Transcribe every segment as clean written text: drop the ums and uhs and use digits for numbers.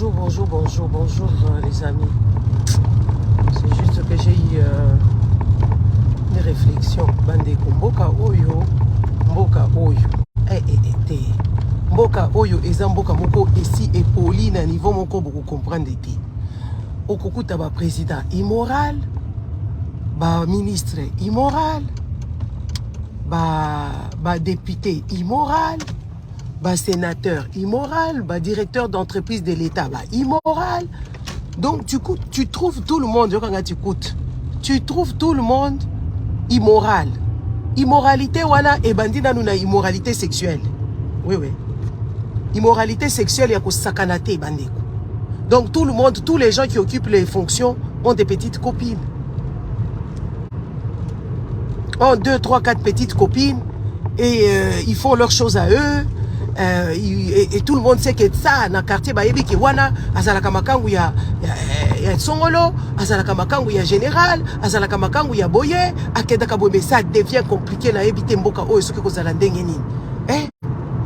bonjour les amis. C'est juste que j'ai eu une réflexion. Bandeko, mboka oyo. Mboka oyo eza mboka moko ici et poli na niveau moko beaucoup comprendre te. Okukuta ba président immoral, ba ministre immoral, ba député immoral, ba sénateur immoral, ba directeur d'entreprise de l'État immoral. Donc tu trouves tout le monde, tu trouves tout le monde immoral. Immoralité wana et bandina nous na immoralité sexuelle. Oui. Immoralité sexuelle ya ko sakanate bandeko. Donc tout le monde, tous les gens qui occupent les fonctions ont des petites copines. Ont 2, 3, 4 petites copines et ils font leurs choses à eux. Et tout le monde sait que ça dans le quartier bayebi ki wana azalaka makangu ya songolo, azalaka makangu ya général, azalaka makangu ya boye, akedaka boye, mais ça devient compliqué na ebite mboka oyo soki kozala ndenge nini.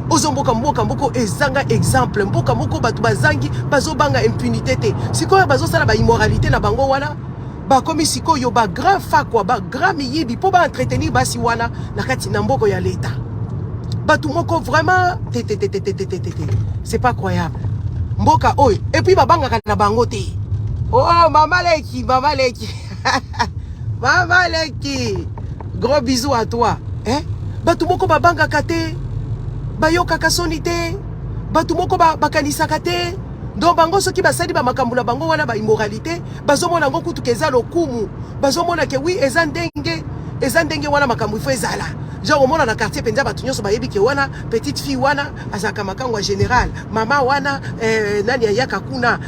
Ozo mboka mboko ezanga exemple mboka moko batu bazangi bazobanga impunité te. Sikoyo bazosala ba immoralité na bango wana ba komi sikoyo ba grand fakwa ba grand miyibi po ba entretenir basi wana na kati na mboko ya l'État. Batou moko vraiment c'est pas croyable. Mboka oy et puis babanga na bango te. Oh mama leki Mama leki. Gros bisous à toi. Batou moko babanga kate. Bayoka kasoni te. Batou moko bakanisa kate. Donc bango soki basali ba makambu na bango wana ba immoralité, bazomona ngo kutu keza lokumu. Bazomona ke oui ezandenge wana makambu fo ezala. Genre au monde dans le quartier penza batu nyonso bayebi ke wana petite fille wana azaka makango général, mama wana nani ayaka kuna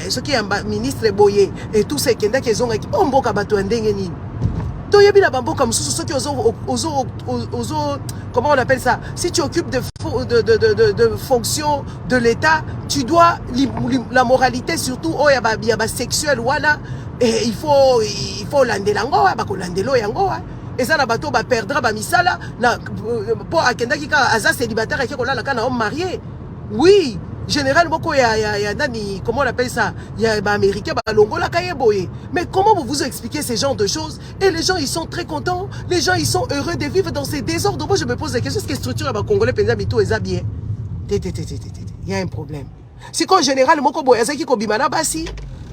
soki ya ministre boye et tout ce kenda ke zonga ki mboka batu ndenge nini. To yebi na bamboka mususu soki ozo comment on appelle ça, si tu occupes de fonctions de l'État, tu dois la moralité surtout oh ya ba sexuel wana et il faut landelango ba ko landelo yango. Et ça, bateau va perdre ba misala pour akenda ki ka aza célibataire qui kolala kana homme marié. Oui, général moko ya nani, comment on appelle ça, il y a ba américain ba longola kaye boye. Mais comment vous expliquez ces genres de choses? Et les gens ils sont très contents, les gens ils sont heureux de vivre dans ces désordres. Moi je me pose la question, est-ce que structure ba congolais penza bito eza bien? Il y a un problème. Si quand général moko boye azaki ko bimana basi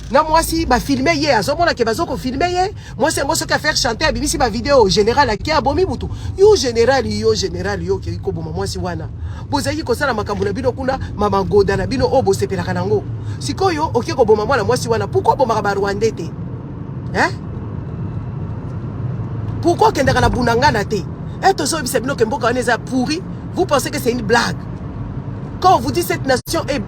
non, moi si, bah filmer hier, à ce moment-là, que bazoko filmer hier, moi c'est moi ce qu'à faire chanter, à bibi si ma vidéo général à qui a bomi boutou. Yo général, qui ko boma moi si wana. Bozaki ko sala makambuna bino kuna, mama goda na bino obo sepela kanango. Siko yo, ok ko boma moi si wana, pourquoi boma ba Rwanda te? Pourquoi kendaka na bunanga na te? To so bisebino ke mboka oneza pourri, vous pensez que c'est une blague? Quand on vous dit cette nation est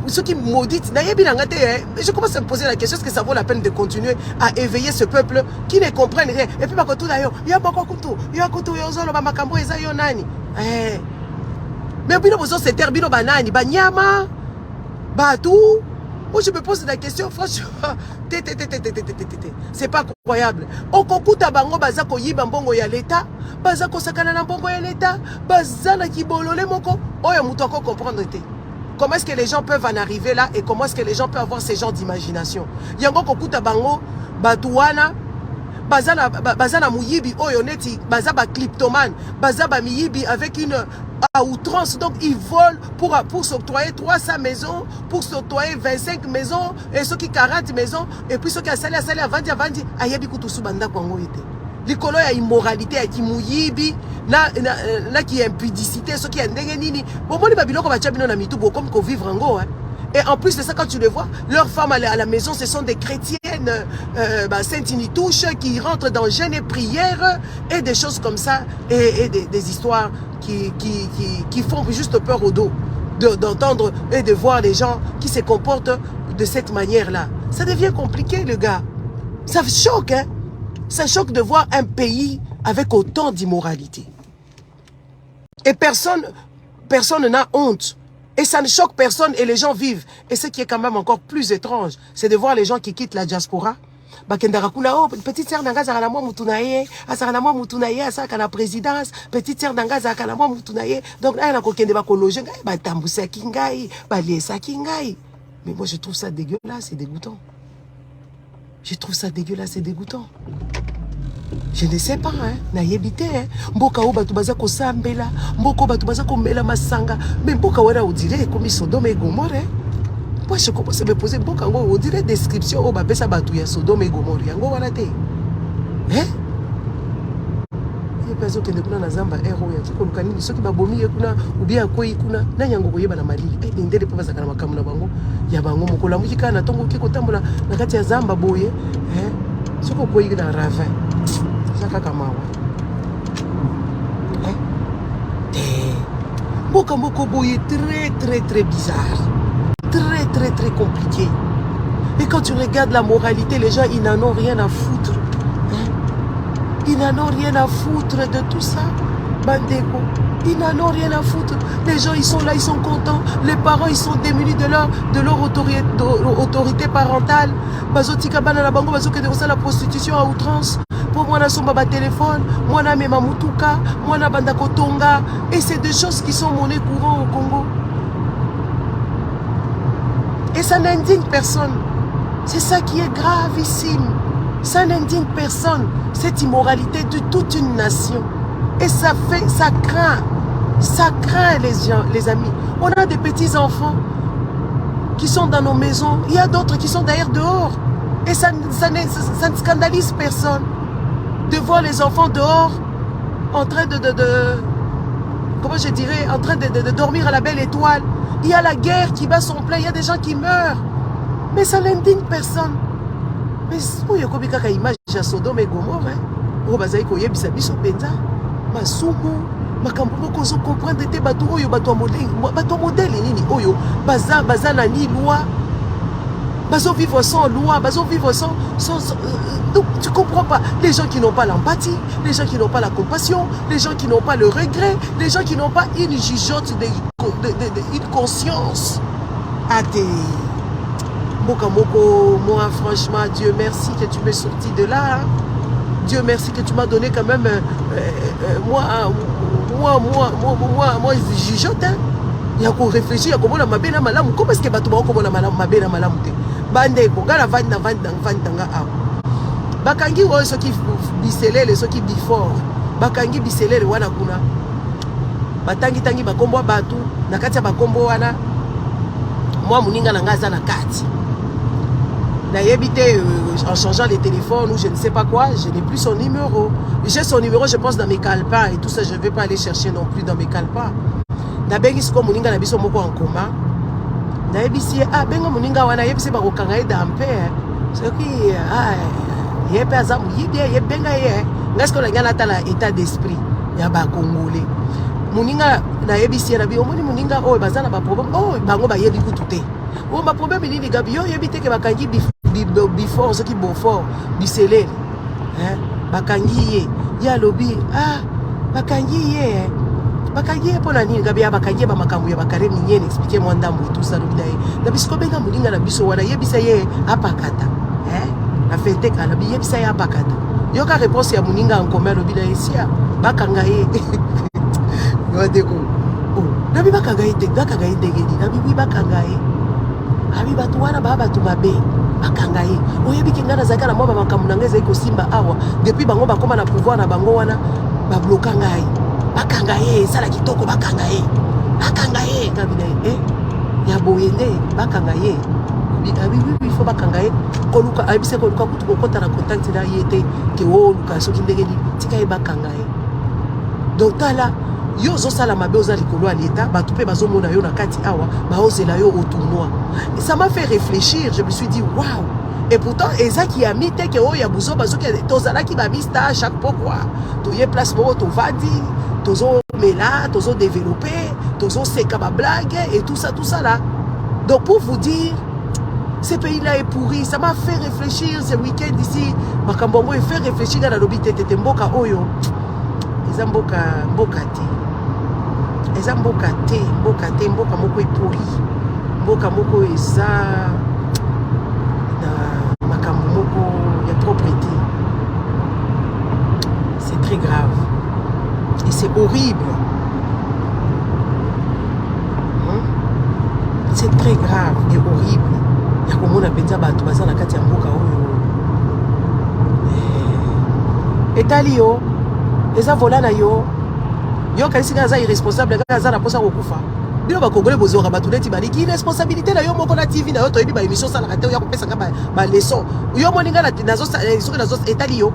ce qui maudite, je commence à me poser la question, est-ce que ça vaut la peine de continuer à éveiller ce peuple qui ne comprennent rien? Et puis, tout d'ailleurs, il y a beaucoup de choses, mais bino bozo se terbino banani, banyama, batou. Moi, je me pose la question, franchement, c'est pas croyable. Okokuta bango bazako yiba mbongo ya l'État, bazako sakana na mbongo ya l'État, bazana kibolole moko, oya muto ako comprendre te. Comment est-ce que les gens peuvent en arriver là et comment est-ce que les gens peuvent avoir ces genres d'imagination? Yango kokuta bango, batuana, bazana muyibi oyo neti, bazaba kleptomane, bazaba miyibi avec une à outrance, donc ils volent pour s'octroyer 300 maisons, pour s'octroyer 25 maisons, et ceux qui 40 maisons, et puis ceux qui a salé à vendre, ayabi kutusu banda kwango ite. Likolo ya immoralité, ya kimuyibi, na qui impudicité, ceux qui a ndenge nini. Bon, moni babiloko bachabino na mitubo, comme qu'on vivre en go, hein. Et en plus de ça, quand tu les vois, leurs femmes à la maison, ce sont des chrétiennes, Sainte-Nitouche, qui rentrent dans jeûne et prière, et des choses comme ça, et des histoires qui font juste peur au dos, d'entendre et de voir les gens qui se comportent de cette manière-là. Ça devient compliqué, le gars. Ça choque, hein. Ça choque de voir un pays avec autant d'immoralité. Et personne n'a honte. Et ça ne choque personne et les gens vivent. Et ce qui est quand même encore plus étrange, c'est de voir les gens qui quittent la diaspora. Oh, petite sœur d'Angaza à la moi moutunaye, à moi moutunaye, à ça qu'à la présidence, petite sœur d'Angaza à la moi moutunaye. Donc là, il y a un coquin de bakologe, bah tambousa kingai, bah liesa kingai. Mais moi, je trouve ça dégueulasse et dégoûtant. Je trouve ça dégueulasse et dégoûtant. Je ne sais pas, hein. Naïebité, hein. Mboka ou batu baza ko sambela, mboka batu baza ko mela masanga, mais mboka wera on dirait comme Sodome et Gomorrhe. Moi, je commence à me poser mboka ngo on dirait description au babesa batu ya Sodome et Gomorrhe. Yango wana te. Hein? Il y a personne qui ne connaît pas Zamba héros ya tiko lukanini soki babomi kuna ubia koi kuna na nyango koyeba na malili. Ndele pa bazaka na makamu na bango ya bango mokola mukika na tongo kiko tambola na kati ya Zamba boye, hein? Soko koi na ravin. Mboka moko boye très bizarre, très compliqué. Et quand tu regardes la moralité, les gens ils n'en ont rien à foutre, hein? Ils n'en ont rien à foutre de tout ça. Bandeko, ils n'en ont rien à foutre. Les gens ils sont là, ils sont contents. Les parents ils sont démunis de leur autorité parentale. Bazotika bana na bango bazoke de la prostitution à outrance. Pour moi, on a son baba téléphone, moi, on a même Mutuka, moi, on a Bandakotonga. Et c'est des choses qui sont monnaie courante au Congo. Et ça n'indigne personne. C'est ça qui est gravissime. Ça n'indigne personne. Cette immoralité de toute une nation. Et ça craint les gens, les amis. On a des petits-enfants qui sont dans nos maisons. Il y a d'autres qui sont d'ailleurs dehors. Et ça ne scandalise personne. De voir les enfants dehors en train comment je dirais, en train de dormir à la belle étoile. Il y a la guerre qui bat son plein, il y a des gens qui meurent. Mais ça n'indigne personne. Mais où il y a comme une image de Sodome et Gomorrhe, où bazaï ko yebisa biso penza, masumu, makambo ko zo comprendre te batu oyo batu modèle nini oyo baza na ni loi. Bazo vivre sans loi, bazo vivre sans donc tu comprends pas. Les gens qui n'ont pas l'empathie, les gens qui n'ont pas la compassion, les gens qui n'ont pas le regret, les gens qui n'ont pas une jugeote, une conscience. Athée. Mokamoko, moi franchement, Dieu merci que tu m'es sorti de là. Hein. Dieu merci que tu m'as donné quand même moi je jugeote. Hein. Il y a qu'on réfléchir, il y a comment la mabena malamu. Comment est-ce que tu vas comment la mabena malamu te? Bande ko gala vanda bakangi oyo soki biselele soki before bakangi biselele wana kuna batangi bakombo batu na kati ya bakombo wana moi muninga na ngaza na kati na yebite en changeant les téléphones ou je ne sais pas quoi, je n'ai plus son numéro. J'ai son numéro, je pense dans mes calepins et tout ça, je ne vais pas aller chercher non plus dans mes calepins. Na bengi siko muninga na biso moko en commun. Na yebisi benga muninga wana yebisi ba kokanga eda ampe soki yepe azamu yibia yebenga ye ngasko la ngana tala état d'esprit ya ba congolais muninga na yebisi na bi omoni muninga oyo bazana ba problème oh bango ba yebi kutute o ba problème ni gabi yo yebite ke bakangi before soki before biselele bakangi ye ya lobi bakangi ye bakangi pour la nini gabi bakangi ba makambo ya bakare minyene expliquer moi ndambo tout ça lobi dai na bisko benga muninga na biso wana yebisa ye apakata na fete kala bi yebisa ye apakata yoka réponse ya muninga en commun lobi dai sia bakanga ye yo deko na bi bakanga ye degedi na bi bakanga ye abi batu wana batu babe bakanga ye oyebi kingana zakala mo ba makambo nangeza iko simba awa depuis bango bakoma na pouvoir na bango wana ba blokanga ye bakanga ye sala kitoko bakanga ye kabina ya boyende bakanga ye il faut bakanga ye koluka abise koluka kutu kokota na contact na yete ke o luka soki ndegeli tika ye bakanga ye donc tala yo zo sala mabe oza likolo ya l'état batu pe bazo mona yo na kati awa ba ozela yo au tournoi. Et ça m'a fait réfléchir, je me suis dit waouh. Et pourtant eza ki a mis te ke o ya buzo bazo ke tozala ki ba mista à chaque pourquoi to ye place mo to vadi tozo mela tozo développer tozo seka ba blague et tout ça là. Donc pour vous dire ce pays-là est pourri, ça m'a fait réfléchir ce week-end ici. Makambongo il fait réfléchir à la lobby tete mboka oyo. Eza mboka te. Eza mboka moko est pourri. Mboka moko eza na makambo moko ya propriété. C'est très grave. Et c'est horrible. C'est très grave et horrible. Ya komona penza bato baza na kati ya mboka oyo. Etali yo, eza vola na yo. Yo kasi nga za irresponsable nga za na posa kokufa. Bino ba Congolais bozoka bato neti baliki responsabilité na yo moko na TV na yo toyebi ba émission sala kate ya kopesa nga ba leçon. Yo moninga na nazo etali yo.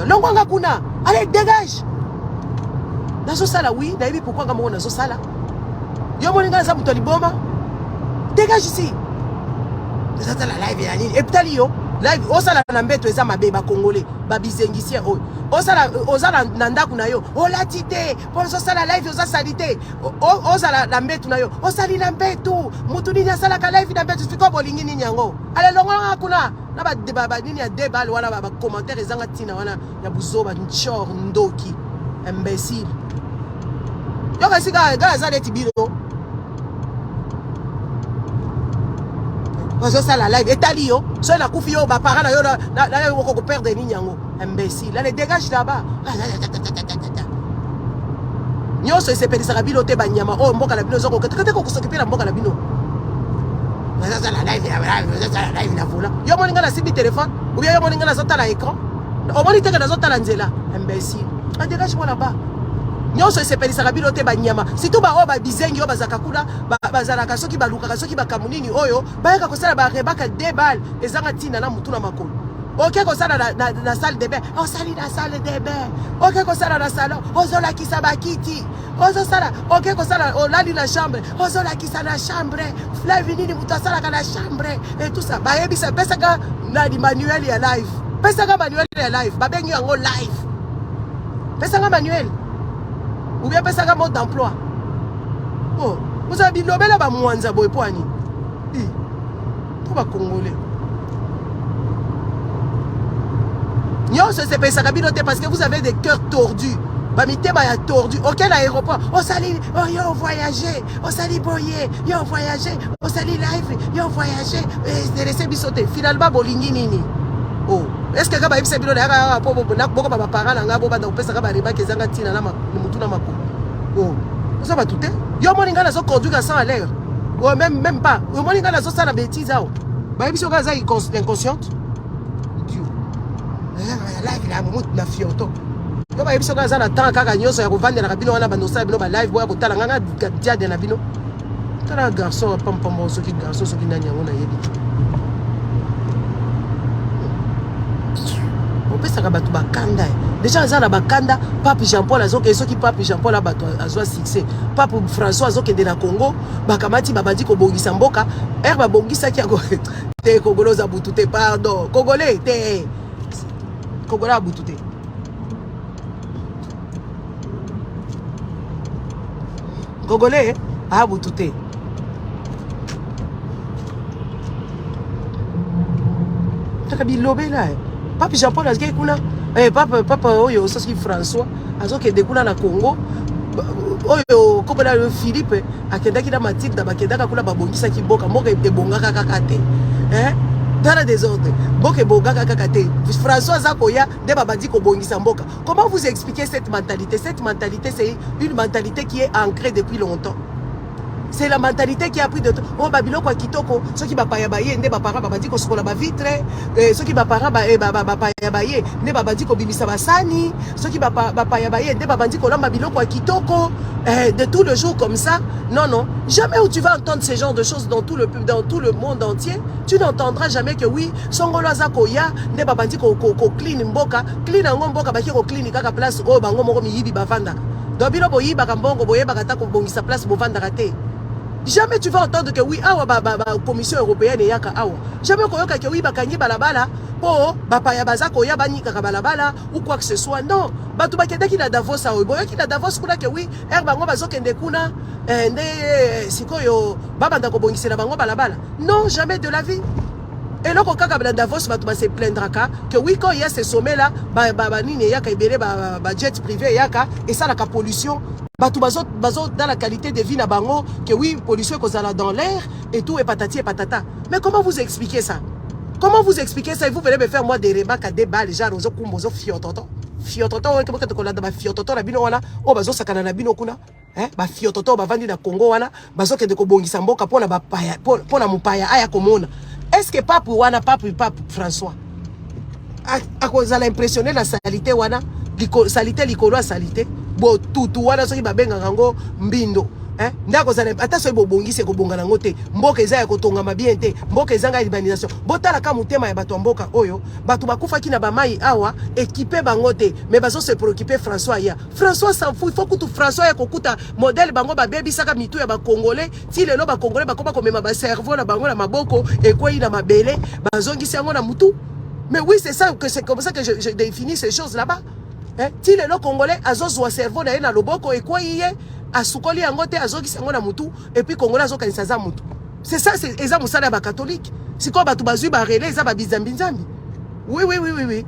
Longo nga kuna. Allez dégage. Nazo sala oui, na yebi pourquoi nga moko nazo sala. Yo moninga za muto liboma. Dégage ici. Ça la live ya nini? Etali yo. Live osala na mbeto eza mabeba Congolais ba bizengisi oyo osala na ndaku na yo olatite ponso sala live oza salite osala na mbeto na yo osali na mbeto mutu nini asala ka live na mbeto siko bolingi nini yango ale longa kuna na ba nini ya débat wana ba commentaire ezanga tina wana ya buzoba nchor ndoki imbécile yo kasi ga za leti biro ça la live etali yo so na kufi yo ba parana yo na yo ko perdre ni nyango imbécile allez dégage là-bas nyo so se pedi sarabilo te banyama oh mboka la bino zo ko kete ko s'occuper la mboka la bino ça la live ça la live na vola yo moninga na sibi téléphone ou bien yo moninga na zota la écran au moni te que na zota la nzela imbécile dégage moi là-bas nyonso esepelisaka bino te banyama surtout ba oyo babizengi oyo bazalaka kuna bazalaka soki balukaka soki bakamunini oyo bayaka kosala barebaka 2 balles ezanga ntina na mutu na makolo oke kosala na salle de bain osali na salle de bain oke kosala na salon ozolakisa bakiti ozosala oke kosala olali na chambre ozolakisa na chambre live nini mutu asalaka na chambre et tout ça bayebisa pesaka na manuel ya live pesaka manuel ya live babengi yango live pesaka manuel ou bien pesa ka mode d'emploi. Oh, vous avez dit lobela ba mwanza boy poani. Pour ba Congolais. Nyo se pesa ka binote parce que vous avez des cœurs tordus. Ba mitema ya tordu. OK l'aéroport. On sali yo voyager, on sali boyer, yo voyager, on sali live, yo voyager et laisser bisoter. Finalement bolingi nini. Oh, est-ce que kaba ibisa bilo na po boko ba parana nga bo ba opesa kaba riba kezanga tina na mutu na mako. Oh, ça va tout est. Yo moninga na zo conduire sans à l'air. Oh même pas. Yo moninga na zo sala bêtise ao. Ba ibisa ka za inconsciente. Dieu. La live la mutu na fioto. Yo ba ibisa ka za na temps kaka nyoso ya kovandela ka bino wana ba nosala bino ba live boya ko tala nga dia de na bino. Tala garçon pam pam so ki garçon so ki nanya ngona yebi. Pesaka bato bakanda déjà za na bakanda pape Jean-Paul azoke soki pape Jean-Paul abato azwa succès pape François azokende na Congo bakamati babandi ko bongisa mboka ba bongisa ki ako te Congolais abutu te pardon Congolais te Congolais abutu te Congolais abutu te takabilobe là Pape Jean-Paul azke kuna papa oyo soski François azoke de kuna na Congo oyo kopela le Philippe akendaki na Mathilde bakendaka kuna babongisa ki boka moko ebongaka kaka te dans le désordre boka ebongaka kaka te François azakoya de babandi ko bongisa mboka. Comment vous expliquez cette mentalité? Cette mentalité c'est une mentalité qui est ancrée depuis longtemps. C'est la mentalité qui a pris de temps. Oh, babilo kwa kitoko, ceux qui bapaya baye, ne bapara babadi ko skola ba vitre, ceux qui bapara bapaya baye, ne babadi ko bimisa basani, ceux qui bapaya baye, ne babadi ko lamba bilo kwa kitoko, de tout le jour comme ça. Non, non. Jamais où tu vas entendre ce genre de choses dans tout le monde entier, tu n'entendras jamais que oui, songolo azakoya, ne babadi ko clean mboka, clean ngo mboka ba ki ko clean kaka place o bango moko mi yibi bavanda. Dobilo boyi baka mbongo boye baka ta ko bongisa place bovanda raté. Jamais tu vas entendre que oui, awa commission européenne yaka awa. Jamais koyoka que oui bakangi balabala po bapaya bazako ya bani kaka balabala ou quoi que ce soit. Non, batu bakenda ki na Davos awo. Boya ki na Davos kuna que oui, bango bazokende kuna nde sikoyo babanda ko bongisela bango balabala. Non, jamais de la vie. Et là, quand on Davos va se plaindre que oui, quand il y a ces sommets-là, il y a des jets privés, et ça, la pollution, dans la qualité de vie, que oui, pollution dans l'air, et tout, et patati et patata. Mais comment vous expliquez ça? Comment vous expliquez ça? Et vous venez me faire moi des débats, des balles, genre, aux fiototo. Fiototo, fiototo, la bino, oh, bazo sakana la bino kuna. hein ba fiototo ba vandi na Congo wana bazoke de ko bongisa mboka pona ba paya pona mupaya aya komona. Est-ce que pape wana pape François a cause l'impressionner la salité wana salité likolo a salité bo tutu wana soki ba benga ngo mbindo hein ndako za ata so bobongise ko bonga nango te mboka eza ya kotonga mabien te mboka eza nga urbanisation botala ka mutema ya bato mboka oyo bato bakufa ki na ba mai awa équipé bango te mais bazo se préoccuper François ya François s'en fout il faut que tout François ya kokuta modèle bango ba bebi saka mitu ya ba congolais ti lelo ba congolais bakoma komema ba cerveau na bango na maboko ekwei na mabele bazongisi yango na mutu. Mais oui, c'est ça, que c'est comme ça que je définis ces choses là-bas. Hein? Si les Congolais, azozwa cerveau na loboko et quoi y est, asukoli angote azogi sango na mutu et puis Congolais azoka nsaza mutu. C'est ça, c'est eza musala ba catholique. C'est quoi batu bazui ba relais eza ba bizambinzambi. Oui.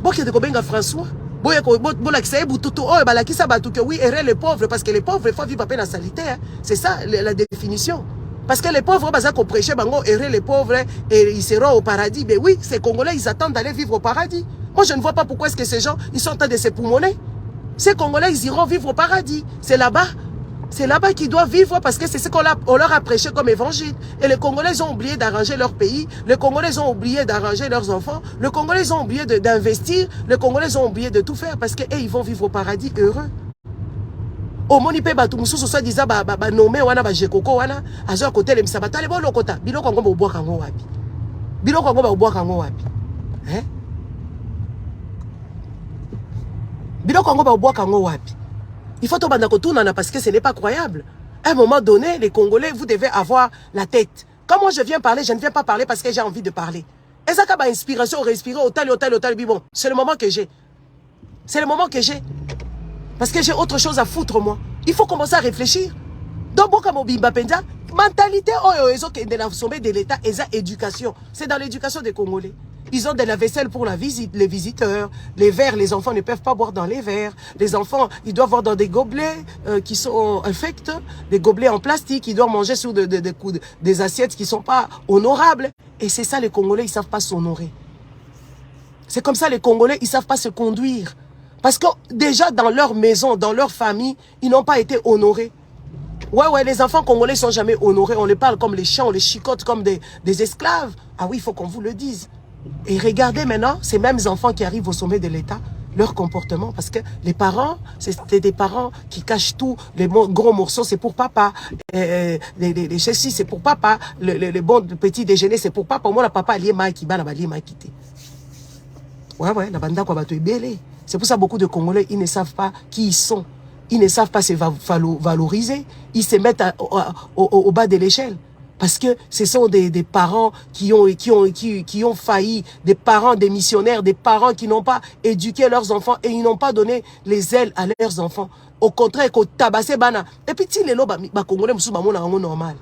Boke de kobenga François. Boye ko bola kisaye bututu oh bala kisa batu que oui, errer les pauvres parce que les pauvres il faut vivre à peine en salité. Hein? C'est ça la définition. Parce que les pauvres, ils prêcher, errer les pauvres et ils seront au paradis. Mais oui, ces Congolais, ils attendent d'aller vivre au paradis. Moi, je ne vois pas pourquoi est-ce que ces gens, ils sont en train de se poumonner. Ces Congolais, ils iront vivre au paradis. C'est là-bas. C'est là-bas qu'ils doivent vivre parce que c'est ce qu'on leur a prêché comme évangile. Et les Congolais, ils ont oublié d'arranger leur pays. Les Congolais, ils ont oublié d'arranger leurs enfants. Les Congolais, ils ont oublié d'investir. Les Congolais, ils ont oublié de tout faire parce qu'ils ils vont vivre au paradis heureux. Au monipe batu mususu so diza ba nommé wana ba jekoko wana azo côté le misabata le bolo kota biloko ngo bo bwaka ngo wapi biloko ngo ba bwaka ngo wapi hein biloko ngo ba bwaka ngo wapi il faut to banda ko tourna parce que ce n'est pas croyable. À un moment donné les Congolais vous devez avoir la tête. Quand moi je viens parler, je ne viens pas parler parce que j'ai envie de parler. Et ça ba inspiration respirer au tal bon, c'est le moment que j'ai. C'est le moment que j'ai. Parce que j'ai autre chose à foutre, moi. Il faut commencer à réfléchir. Donc, mentalité, de l'État, et éducation. C'est dans l'éducation des Congolais. Ils ont de la vaisselle pour la visite, les visiteurs. Les verres, les enfants ne peuvent pas boire dans les verres. Les enfants, ils doivent boire dans des gobelets qui sont infects, des gobelets en plastique. Ils doivent manger sur des assiettes qui ne sont pas honorables. Et c'est ça, les Congolais, ils ne savent pas s'honorer. C'est comme ça, les Congolais, ils ne savent pas se conduire. Parce que déjà dans leur maison, dans leur famille, ils n'ont pas été honorés. Ouais, les enfants congolais ne sont jamais honorés. On les parle comme les chiens, on les chicote comme des esclaves. Ah oui, il faut qu'on vous le dise. Et regardez maintenant, ces mêmes enfants qui arrivent au sommet de l'État, leur comportement. Parce que les parents, c'était des parents qui cachent tout. Les gros morceaux, c'est pour papa. Les châssis, c'est pour papa. Les bons petits déjeuners, c'est pour papa. Moi, la papa, il est mal qui bat, il est mal quitté. Ouais, la banda, quoi, va te belé. C'est pour ça que beaucoup de Congolais, ils ne savent pas qui ils sont. Ils ne savent pas se valoriser. Ils se mettent au bas de l'échelle. Parce que ce sont des parents qui ont failli, des parents, des missionnaires, des parents qui n'ont pas éduqué leurs enfants et ils n'ont pas donné les ailes à leurs enfants. Au contraire, qu'on tabasse bana. Et puis, si les lots, Congolais, ils sont normal.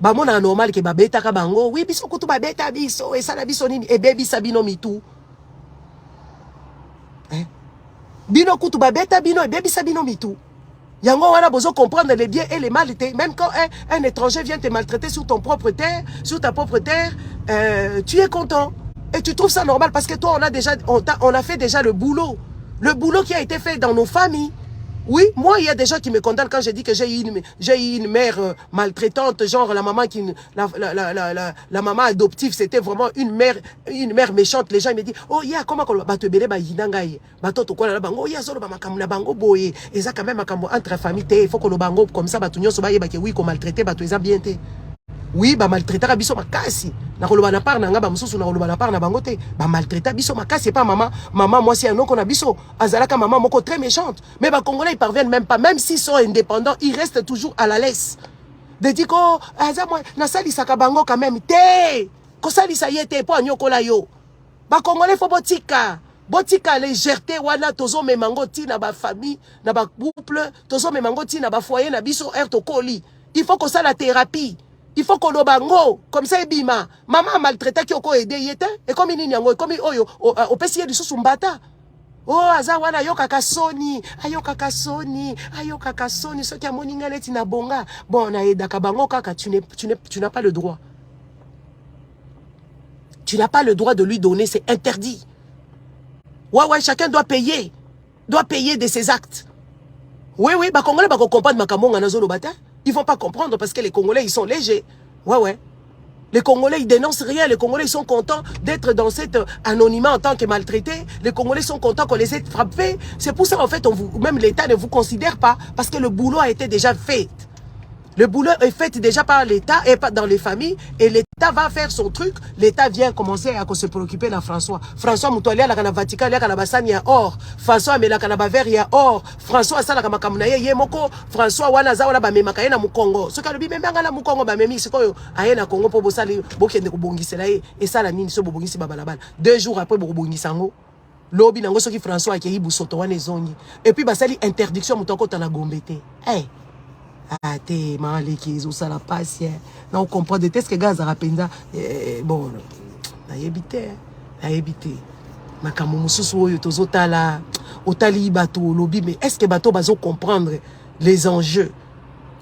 Bamona normal que babeta ka bango. Oui, biso kutu babeta biso. Et ça la biso nini. Et baby sabino mitou. Bino kutu babeta bino et baby sabino mitou. Yango wana bozo comprendre les biens et les mal. Même quand un étranger vient te maltraiter sur ton propre terre, sur ta propre terre, tu es content. Et tu trouves ça normal parce que toi, on a fait déjà le boulot. Le boulot qui a été fait dans nos familles. Oui, moi, il y a des gens qui me condamnent quand je dis que j'ai eu une mère maltraitante, genre la maman la maman adoptive, c'était vraiment une mère méchante. Les gens ils me disent, oh yeah, comment on va te béler, bah yinangaye, bah toto quoi là bango, oh yeah, solo bah makamu na bango boye, et ça quand même makamu entre famille, il faut que le bango comme ça, bah tout nyonso bah yé bah que oui, qu'on maltraité, bah tout ça bien té. Oui, bah maltraiter biso makasi. Na koloba na part na nga ba mususu na koloba na part na bango te. Ba maltraiter biso makasi pas maman. Maman moi c'est un nom qu'on a biso. Azalaka maman moko très méchante. Mais ba Congolais ils parviennent même pas, même s'ils sont indépendants, ils restent toujours à la laisse. De dire ko aza moi na sali saka bango quand même té. Ko sali sa yete po anyokola yo. Ba Congolais faut botika. Botika légèreté wana tozo memango ti na ba famille, na ba couple, tozo memango ti na ba foyer na biso erto koli. Il faut que ça la thérapie. Il faut qu'on bango comme ça ebima. Maman maltraité qui oko aider yete et comme nini yango comme oyo au pesier du susumbata. Oh aza wana yoka kasoni, ayoka kasoni ce qui a moninga leti na bonga. Bon na edaka bango kaka tu n'as pas le droit. Tu n'as pas le droit de lui donner, c'est interdit. Ouais, chacun doit payer de ses actes. Oui, oui, bah Congolais, bah comprendre ma Cameroun en zolo bata. Ils vont pas comprendre parce que les Congolais, ils sont légers. Ouais, ouais. Les Congolais, ils dénoncent rien. Les Congolais, ils sont contents d'être dans cet anonymat en tant que maltraités. Les Congolais sont contents qu'on les ait frappés. C'est pour ça, en fait, même l'État ne vous considère pas parce que le boulot a été déjà fait. Le boulot est fait déjà par l'État et pas dans les familles. Et l'État va faire son truc. L'État vient commencer à se préoccuper de François. François Moutouali, il y a le Vatican, il y a le Bassan, il y a or. François, il y a le Vert, il y a or. François, il y a le Makamunaye, il y a Moko. François, il y a le Makaye, na Mukongo. Ce qui est le même Mukongo, Bamemi, c'est quoi? Il y a le Congo pour Bossali, Bokende Bongisi, et ça, la Nini, ce Bongisi Babalabal. 2 jours après, Bongisango. Lobby, nango, ce qui François a accueilli Boussoto, wane zoni. Et puis, Basali, interdiction, Moutoko, t'en a gombete. Hey! Ah, t'es maliki, ça la passe. Non, on comprend des tests que gaz à penza. Bon, na yebité. Ma kamoumussou, tozotala, otali bateau, lobby, mais est-ce que bateau bazo comprendre les enjeux?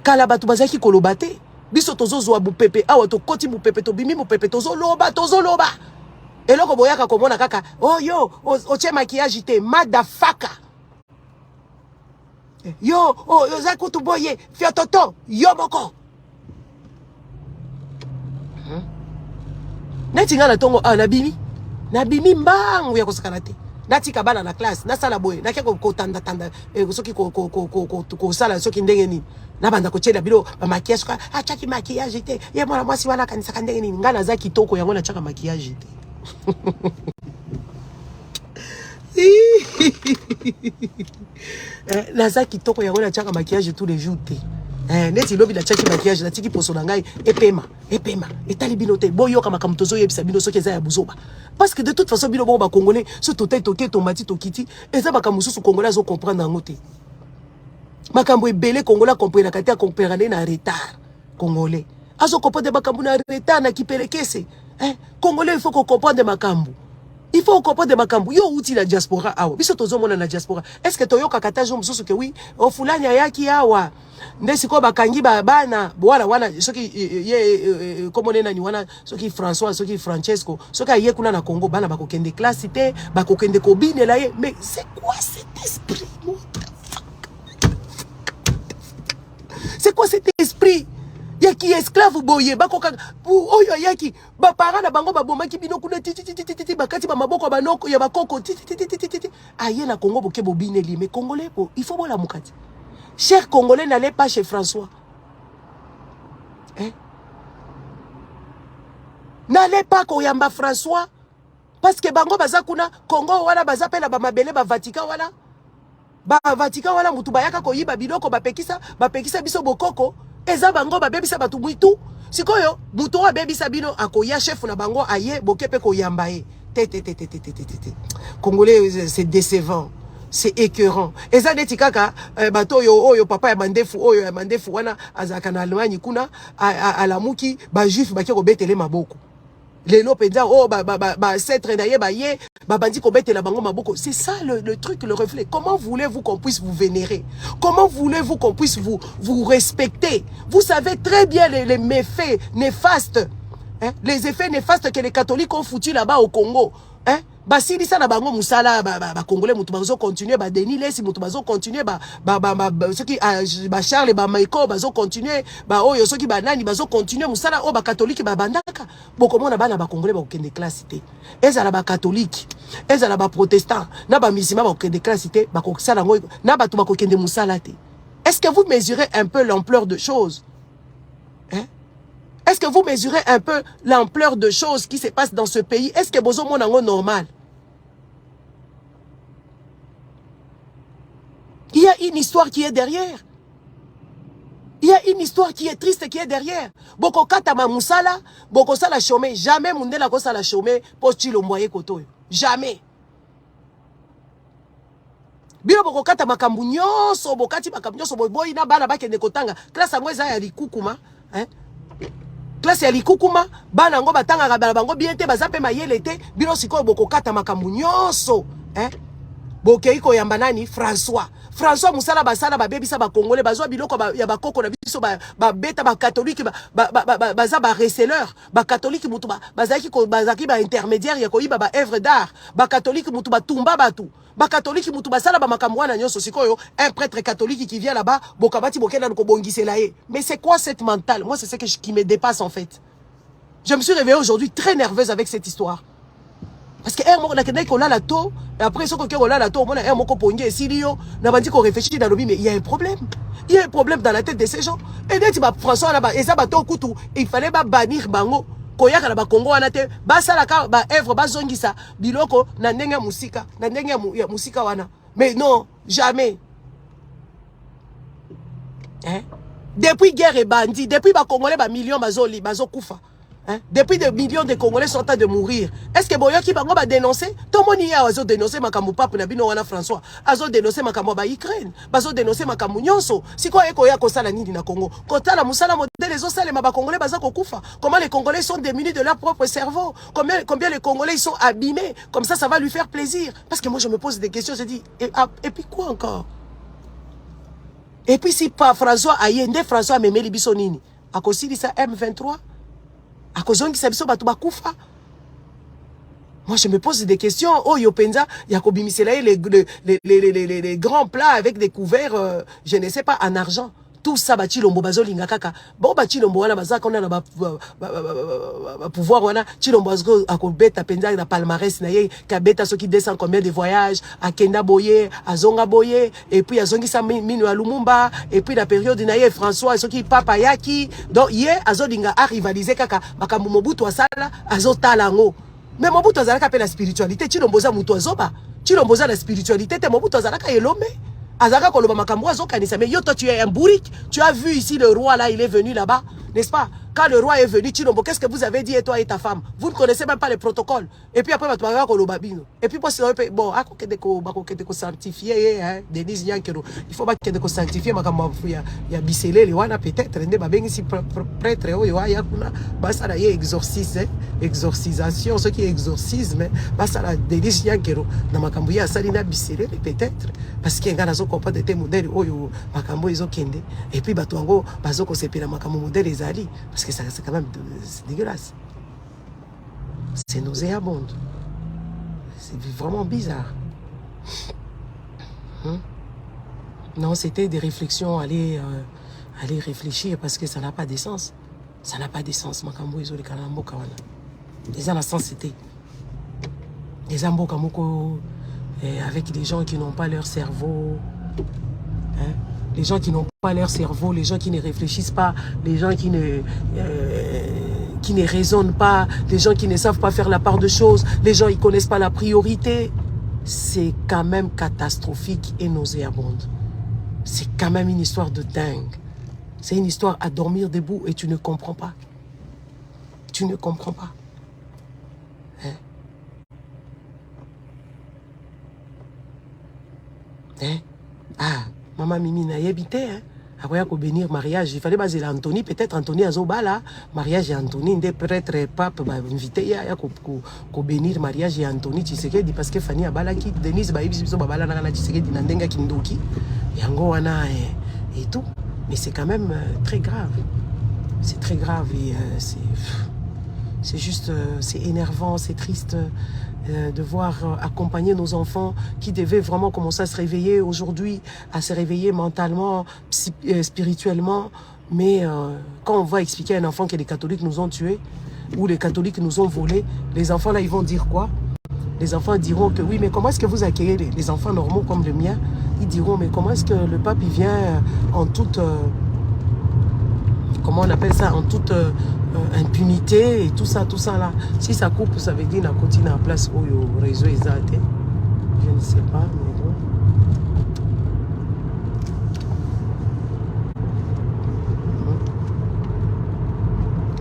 Kala bateau bazaki kolobate. Biso tozo zo abu pepe, awa to koti mu pepe, to bimi mu pepe, tozo loba. Et là, koboyaka komona kaka, oh yo, oche maquillage te, madafaka. Yo, oh, yo zakutu boye, fiototo, yo moko. Neti nga na tongo, nabimi mbangu ya kosakalate. Nati kabana na classe, na sala boye, na keko tanda, soki ko sala, soki ndenge nini. Na banda ko chela bilo, ba maquillage, chaki maquillage te, ye mwana mwasi wana kanisa kandenge nini. Nga na za kitoko yango na chaka maquillage te. Naza kitoko yango na chaka maquillage tous les jours te. Neti lobi na chaki maquillage na tiki poso na ngai epema etali bino te boyoka makambo tozo yebisa bino soki eza ya buzoba parce que de toute façon bino bo ba congolais so totai toke tomati tokiti eza makambo susu congolais zo comprendre ngo te makambo ebele congolais comprendre kati a comprendre na retard congolais azo comprendre makambo na retard na kipelekese congolais il faut qu'on comprendre makambo. Il faut comprendre makambo. Yo uti la diaspora awa. Biso tozo mona na diaspora. Est-ce que toyoka katajo mususu ke oui ofulanya yaki awa. Ndesi ko bakangi ba bana wana soki ye komone nani wana soki François soki Francesco soki aye kuna na Congo bana bakokende classe te bakokende kobine la ye. Mais c'est quoi cet esprit? C'est quoi cet esprit? Yaki esclave boye bakoka oyo yaki ba parents na bango babomaki bino kuna titi bakati ba maboko banoko ya bakoko titi aye na Congo boke bobineli mais congolais il faut bola mukati. Cher congolais n'allez pas chez François. N'allez pas koyamba François parce que bango baza kuna Congo wala baza pela ba mabele ba Vatican wala mutu bayaka koyiba biloko bapekisa biso bokoko. Eza bango babebisa batu mwitu. Sikoyo, mutu wa bebisa bino akoya chef na bango aye bokepe koyamba e. Congolais, c'est décevant. C'est écœurant. Eza neti kaka bato oyo papa ya mandefu wana azaka na Allemagne kuna alamuki ba juif bakiko betele maboko. Lelo penza ancêtre na ye ba ye bandi ko betela bango maboko. C'est ça le truc, le reflet. Comment voulez-vous qu'on puisse vous vénérer? Comment voulez-vous qu'on puisse vous respecter? Vous savez très bien les méfaits néfastes, les effets néfastes que les catholiques ont foutus là-bas au Congo. Basili ça na bango musala congolais mutu bazo continuer ba Denis Lesi mutu bazo continuer ceux qui Charles ba Michael bazo continuer oyo ceux qui ba nani bazo continuer musala o ba catholique ba bandaka boko mona bana ba congolais ba okende classe te ezala ba catholique ezala ba protestant na ba musulman ba okende classe te ba ko sala ngo na ba tu ba okende musala te. Est-ce que vous mesurez un peu l'ampleur de choses? Est-ce que vous mesurez un peu l'ampleur de choses qui se passent dans ce pays? Est-ce que bozo monango normal? Il y a une histoire qui est derrière. Il y a une histoire qui est triste qui est derrière. Boko kata ma musala, boko sala chômé, jamais mundela ko sala chômé pour chilo moye koto. Jamais. Bilo boko kata makambu nyonso, bokati makambu nyonso boy na bana bakende kotanga. Classe ngweza ya likukuma, classe ya likukuma bana ngo batanga ka bango bien te bazape mayele te bino sikoyo boko kata makambu nyonso bokei ko yamba nani François François Moussala basala ba bebisa ba congolais bazwa biloko ya ba koko na biso ba beta ba catholique baza ba receleur ba catholique mutu bazaki ba intermédiaire ya koyiba ba œuvre d'art ba catholique mutu ba tumba batu ba catholique mutu basala ba makambo wana nyonso sikoyo un prêtre catholique qui vient là-bas bokabati bokenda ko bongisela ye. Mais c'est quoi cette mentale? Moi c'est ce qui me dépasse en fait. Je me suis réveillée aujourd'hui très nerveuse avec cette histoire. Parce que et après ce qu'on a la taux, on a un moko pongé Silio, n'a pas dit qu'on réfléchit dans le mais il y a un problème. Il y a un problème dans la tête de ces gens. Et dès que François là-bas, et ça bateau couteau, il fallait pas bannir Bango. Koyaka na ba Congo anate, ba sala ka ba œuvre ba zongisa, biloko na ndenge musika, na ndenge ya musika wana. Mais non, jamais. Hein? Depuis guerre et bandit, depuis ba Congolais ba millions bazoli, bazo kufa. Hein? Depuis des millions de Congolais sont en train de mourir. Est-ce que Boyoki Bango va dénoncer? Tout le monde y a dénoncé Makamou Pape Nabino Wana François. Azo dénoncé Makamou ba Ukraine. Bazo dénoncé Makamou Nyonso. Si quoi eko ya kosala nini na Congo? Kota la musala modèle les osale ma ba Congolais baza kokufa. Comment les Congolais sont démunis de leur propre cerveau? Combien les Congolais ils sont abîmés? Comme ça va lui faire plaisir. Parce que moi je me pose des questions, je dis et puis quoi encore? Et puis si pas François Ayende, François Memeli Bisonini. A cause ça M23 à cause de ça, moi je me pose des questions. Oh Yopenza, Yakobi Miselaye, les grands plats avec des couverts, je ne sais pas, en argent. Tout ça, bati lombo bazolinga kaka. Bon bati lombo wana bazaka on a na pouvoir wana. Chilombo bazo akobeta penza na palmarès na ye kabeta ceux qui descend combien de voyages à Kenda Boye, à Zonga Boye et puis à Zongi sa minu à Lumumba et puis la période na ye François ceux qui papa yaki. Donc hier azolinga a rivaliser kaka makambo Mobutu asala azotalango. Mais Mobutu azalaka pe la spiritualité, Chilombo za mutu azoba. Chilombo za la spiritualité te Mobutu azalaka elome. Azaka koloba makambo azokanisa. Mais yo toi tu es un bourrique. Tu as vu ici le roi là, il est venu là-bas, n'est-ce pas? Quand le roi est venu, Chilombo, qu'est-ce que vous avez dit et toi et ta femme? Vous ne connaissez même pas les protocoles. Et puis après tu vas koloba bino. Et puis bon, ako kede ko sanctifier hein, Denise Nyankero. Il faut pas kede ko sanctifier makambo ya biselé les wana peut-être ndé ba bengi si prêtre oyo ya kuna basa la exorcisme, exorcisation, ce qui est exorcisme, basa la Denise Nyankero na makambo ya salina biselé peut-être parce qu'il y a un gars qui de modèle oyo makambo izo kende et puis bato ngo bazo ko sepela makambo modèle ezali parce que ça c'est quand même dégueulasse. C'est nauséabond. C'est vraiment bizarre. Non, c'était des réflexions, aller réfléchir parce que ça n'a pas de sens. Ça n'a pas de sens. Makambo izo le kalambo kawana. Les gens la sens c'était les ambo kamoko avec des gens qui n'ont pas leur cerveau. Hein? Les gens qui n'ont pas leur cerveau, les gens qui ne réfléchissent pas, les gens qui ne raisonnent pas, les gens qui ne savent pas faire la part de choses, les gens qui ne connaissent pas la priorité. C'est quand même catastrophique et nauséabonde. C'est quand même une histoire de dingue. C'est une histoire à dormir debout et tu ne comprends pas. Tu ne comprends pas. Hein? Hein? Ah, maman Mimi n'a habité, hein? Après, il faut bénir mariage. Il fallait baser Anthony, peut-être Anthony Azobala. Mariage et Anthony, des prêtres et papes, invité, il y a bénir mariage et Anthony, tu sais que, parce que Fanny Abala qui, Denise, Babala, tu sais que, Dinandenga Kindoki, Yango Wana et tout. Mais c'est quand même très grave. C'est très grave et c'est juste, c'est énervant, c'est triste. De voir accompagner nos enfants qui devaient vraiment commencer à se réveiller aujourd'hui, à se réveiller mentalement, spirituellement. Mais quand on va expliquer à un enfant que les catholiques nous ont tués, ou les catholiques nous ont volés, les enfants là, ils vont dire quoi? Les enfants diront que oui, mais comment est-ce que vous accueillez les enfants normaux comme le mien? Ils diront, mais comment est-ce que le pape, il vient en toute... comment on appelle ça? En toute... impunité et tout ça là. Si ça coupe, ça veut dire qu'on continue en place où le réseau est atteint. Je ne sais pas, mais bon.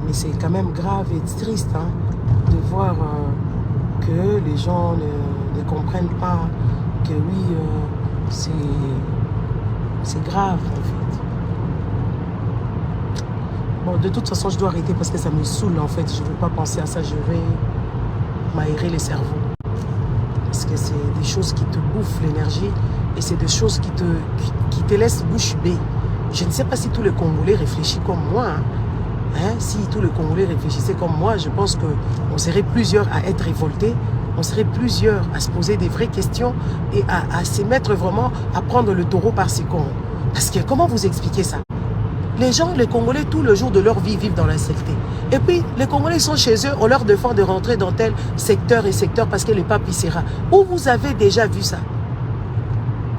Mais c'est quand même grave et triste hein, de voir que les gens ne comprennent pas que oui, c'est grave en fait. Bon, de toute façon, je dois arrêter parce que ça me saoule, en fait. Je ne veux pas penser à ça. Je vais m'aérer les cerveaux. Parce que c'est des choses qui te bouffent l'énergie. Et c'est des choses qui te laissent bouche bée. Je ne sais pas si tous les Congolais réfléchissent comme moi. Hein? Si tous les Congolais réfléchissaient comme moi, je pense qu'on serait plusieurs à être révoltés. On serait plusieurs à se poser des vraies questions et à se mettre vraiment à prendre le taureau par ses cornes. Parce que comment vous expliquez ça? Les gens, les Congolais, tout le jour de leur vie, vivent dans l'insécurité. Et puis, les Congolais sont chez eux, on leur défend de rentrer dans tel secteur et secteur parce que le pape y sera. Où vous avez déjà vu ça?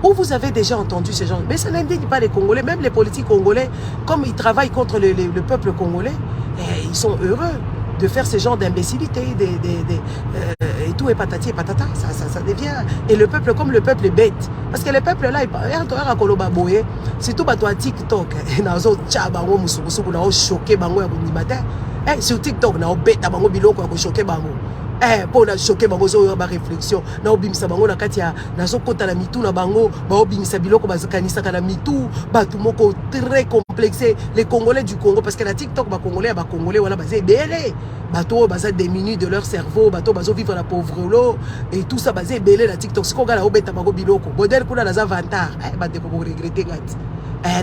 Où vous avez déjà entendu ces gens? Mais ça n'indigne pas les Congolais, même les politiques congolais, comme ils travaillent contre le peuple congolais, ils sont heureux de faire ce genre d'imbécilité, et tout est patati et patata, ça devient... Et le peuple, comme le peuple est bête, parce que le peuple là, c'est tout bateau à TikTok, sur TikTok, on bête, on choqué, pour na choquer bango zo ba réflexion na obimisa bango na kati ya nazo kota na mitu na bango ba obimisa biloko bazakanisa kana mitu batu moko très complexé les Congolais du Congo parce que na TikTok ba Congolais wana bazé belé bato baza démunis de leur cerveau bato bazo vivre la pauvreté et tout ça bazé belé na TikTok siko gala obeta bango biloko modèle kuna na za vantar ba de ko regretter ngati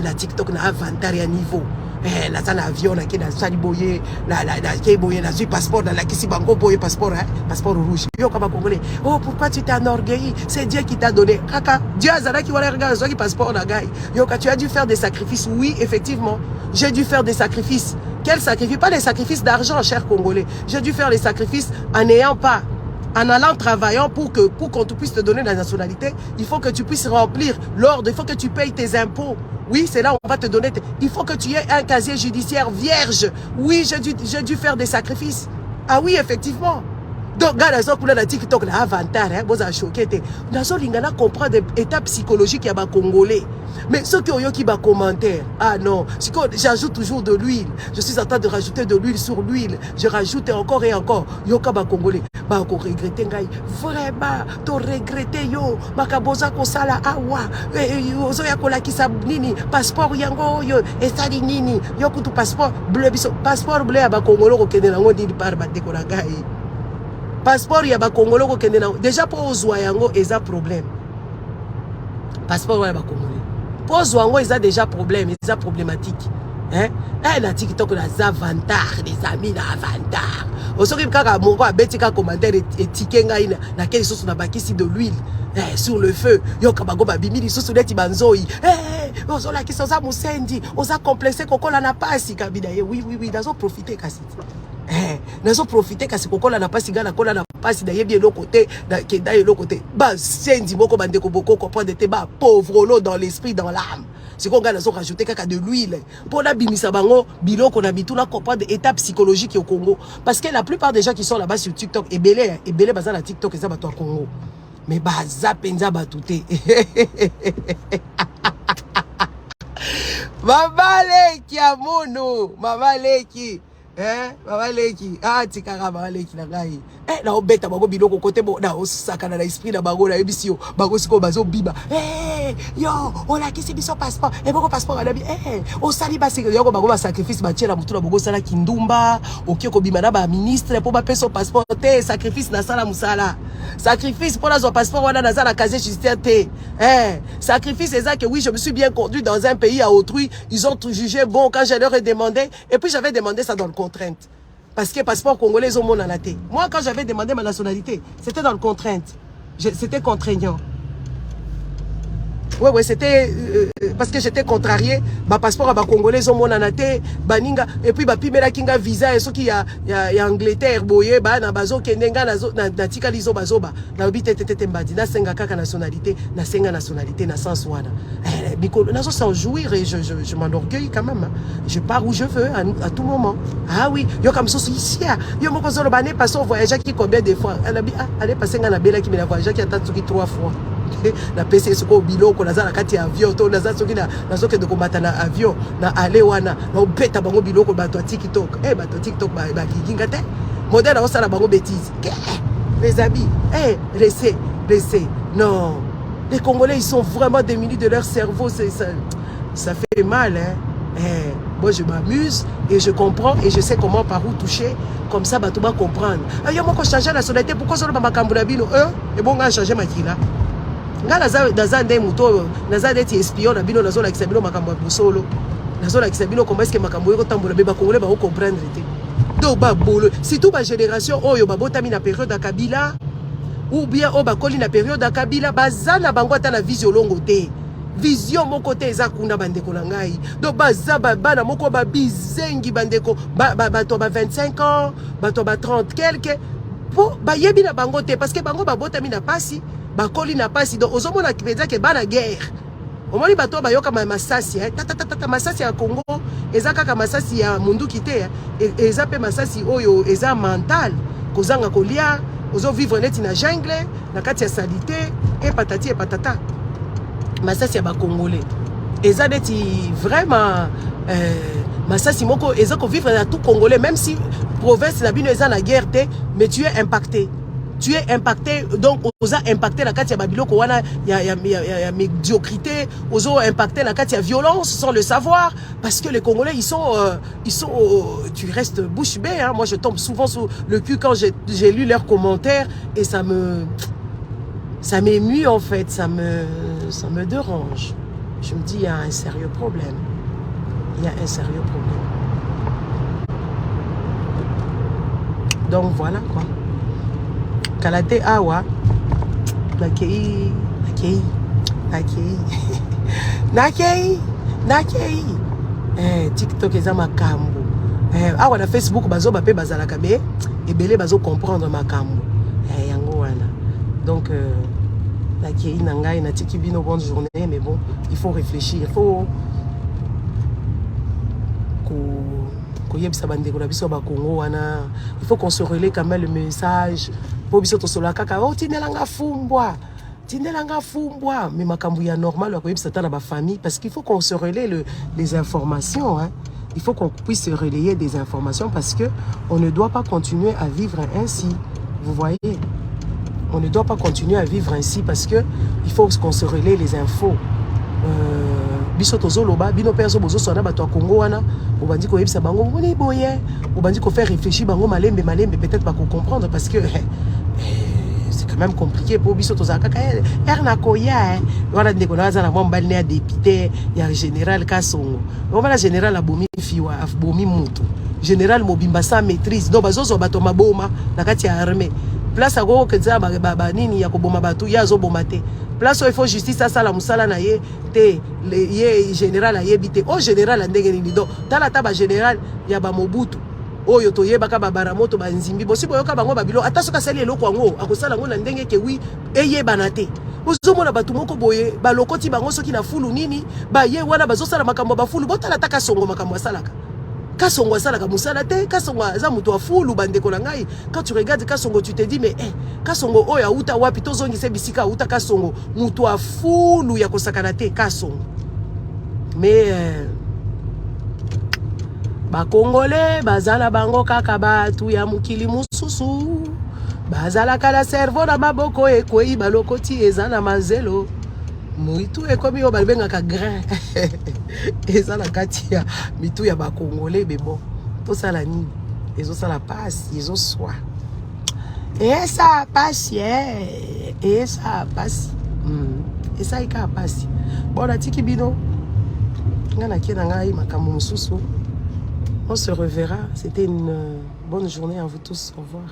na TikTok na vantar ya niveau na un avion na kina sali boye na ke boye na zui passeport na la kisi bango boye passeport passeport rouge yo kama Congolais. Oh, pourquoi tu t'es enorgueilli? C'est Dieu qui t'a donné. Kaka Dieu azala ki wala regarde zo ki passeport na gai yo ka tu as dû faire des sacrifices. Oui, effectivement j'ai dû faire des sacrifices. Quels sacrifices? Pas des sacrifices d'argent, chers Congolais. J'ai dû faire les sacrifices en n'ayant pas, en allant travaillant pour qu'on puisse te donner la nationalité. Il faut que tu puisses remplir l'ordre, il faut que tu payes tes impôts. Oui, c'est là où on va te donner. Il faut que tu aies un casier judiciaire vierge. Oui, j'ai dû faire des sacrifices. Ah oui, effectivement. Donc, gars, la TikTok, la avantage, vous avez choqué. Nous allons comprendre des étapes psychologiques à Congolais. Mais ceux qui ont eu des commentaires, ah non, j'ajoute toujours de l'huile. Je suis en train de rajouter de l'huile sur l'huile. Je rajoute encore et encore. Yoka ba Congolais. Ba ko regretter ngai. Vraiment, to regretter yo. Makaboza ko sala awa. Ozo ya kola kisa nini. Passeport yango yo. Esali nini. Yoku tu passeport bleu biso. Passeport bleu ya ba Congolais ko kende nango dili par ba deko na ngai. Passeport ya ba Congolais ko kende nango. Déjà pour ozwa yango eza problème. Passeport ya ba Congolais. Pour Zouango, ils ont déjà problème, ils ont problématique. Hein? La TikTok, les avantages, les amis, les avantages. Aujourd'hui, quand on a un commentaire et tikenga na quelle sauce na bakisi de l'huile sur le feu. Yo kabago babimi li sauce de tibanzoi. On a qui sont ça musendi, on a complexé koko la na pasi kabida. Oui, d'azo profiter kasi. Nazo profiter kasi koko la na pasi gana kola na pasi da yebi l'autre côté, da keda l'autre côté. Ba sendi moko bande ko boko comprendre te ba pauvre l'eau dans l'esprit dans l'âme. C'est qu'on a rajouté caca de l'huile. Pour la bimisa bango, bilo qu'on a mis tout là comprendre étape psychologique au Congo. Parce que la plupart des gens qui sont là-bas sur TikTok et belé baza la TikTok et ça bato au Congo. Mais baza penza batouté. Mama leki amono, mama leki. Mama leki. Ah, tikara mama leki na ngai. Na obeta bango biloko côté bo na osakana na esprit na bango na ebisio bango siko bazo biba. Yo, on a qui c'est biso passeport. Et boko passeport na bi. O sali ba siko yo bango ba sacrifice ba tiela mutu na bongo sala kindumba, oki ko bima na ba ministre pour ba peso passeport te sacrifice na sala musala. Sacrifice pour la zo passeport wana na sala casier judiciaire te. Sacrifice c'est ça que oui, je me suis bien conduit dans un pays à autrui, ils ont tout jugé bon quand je leur ai demandé et puis j'avais demandé ça dans le contrainte. Parce que le passeport congolais, ils ont mon anaté. Moi, quand j'avais demandé ma nationalité, c'était dans le contrainte. C'était contraignant. Ouais, c'était parce que j'étais contrarié. Ma passeport à congolais, ils ont mon anaté, baninga, et puis pimela kinga visa, et ce qui y a Angleterre, boye, na bazo kendenga na tika lizo bazoba. Na obite tete mbadi, na senga kaka nationalité, na senga nationalité, na sans wana. Bikolo, na sans jouir et je m'enorgueille quand même. Je pars où je veux à tout moment. Ah oui, yo comme ça ici, yo mo kozolo bané passe au voyage qui combien de fois. Elle a dit allez passer na bela qui me la voyage qui attend 3 fois. Na PC soko biloko na za na kati ya avion to na za soki na soki de combattre na avion na ale wana na obeta bango biloko bato TikTok bato TikTok ba kinga te modèle na osala bango bêtise les amis laissez non, les Congolais ils sont vraiment démunis de leur cerveau, ça fait mal moi je m'amuse et je comprends et je sais comment par où toucher comme ça bato ba comprendre yo moko changer la nationalité pourquoi ça ba makambo na bino et bon nga changer makila. nga naza nde muto naza neti espion na bino nazo lakisa bino makambo ya bosolo nazo lakisa bino comment est-ce que makambo yeko tambola be ba congolais ba comprendre te do ba bolo surtout ba génération oyo ba botami na période ya Kabila ou bien o ba koli na période ya Kabila bazana bango ata na vision longo te vision moko te eza kuna bandeko na ngai do baza bana moko ba bizengi bandeko bato ba 25 ans bato ba 30 quelque po ba yebi na bango te parce que bango ba botami na pasi ba koli na pasi donc ozomona kipeza ke bana guerre omoni bato ba yoka masasi tata masasi ya Congo eza kaka masasi ya mundu kite eza pe masasi oyo eza mental kozanga kolia ozo vivre neti na jungle na kati ya salite et patati et patata masasi ya ba congolais eza neti vraiment masasi moko eza ko vivre na tout congolais même si province na bino eza na guerre te mais tu es impacté donc oza impacté la kati ya babiloko wana ya médiocrité ozo impacté la kati ya violence sans le savoir parce que les Congolais ils sont tu restes bouche bée hein. Moi je tombe souvent sous le cul quand j'ai lu leurs commentaires et ça m'émue en fait, ça me dérange. Je me dis il y a un sérieux problème. Il y a un sérieux problème. Donc voilà quoi. Kalate awa nakei TikTok eza makambo awa na Facebook bazo bape bazalaka be ebele bazo comprendre makambo yango wana donc nakei nangai na tiki bino bonne journée mais bon il faut réfléchir il faut il faut qu'on se relaie quand même le message pour biso to solo kaka oh tinelanga fumbwa mais makambu ya normal ko yebisa ta na ba famille parce qu'il faut qu'on se relaie les informations hein. Il faut qu'on puisse relayer des informations parce que on ne doit pas continuer à vivre ainsi. Vous voyez, on ne doit pas continuer à vivre ainsi parce que il faut qu'on se relaie les infos. Biso tozoloba bino perso bozo sona bato Congo wana obandi ko yebisa bango moni boye obandi ko faire réfléchir bango malembe peut-être pas comprendre parce que c'est quand même compliqué pour biso tozaka erna koya wana ndeko na za na mbali ne député ya général Kasongo on général abomi fiwa abomi mutu général mobimba sa maîtrise donc bazozo bato maboma na kati ya armée place à go keza ba nini ya koboma bato ya zo bomba te place où il faut justice à ça la musala na ye te ye général a yebité au général ndenge ni do tala taba général ya ba Mobutu oyo to yebaka ba baramoto ba nzimbi bosi boyoka bango babilo ata soka sali eloko ngo akosala ngo na ndenge ke wi eyebana te ozomona batu moko boye ba lokoti bango soki na fulu nini ba ye wana bazosala makambo ba fulu botala taka songo makambo asalaka Kasongo asalaka musala te Kasongo aza mutu wa fulu bandeko na ngai quand tu regardes Kasongo tu te dis mais Kasongo oya uta wapi tozongise bisika uta Kasongo mutu wa fulu ya kosakana te Kasongo mais ba Congolais bazala bango kaka batu ya mukili mususu bazala kala cerveau na maboko ekoi balokoti ezana mazelo Moitu ekomi o balbengaka grain eza na kati ya mitu ya ba Congolais bebo to sala nini ezo sala passe ezo swa esa passe esa passe esa ika passe bona tiki bino ngana kina ngai makambo mususu on se reverra. C'était une bonne journée à vous tous, au revoir.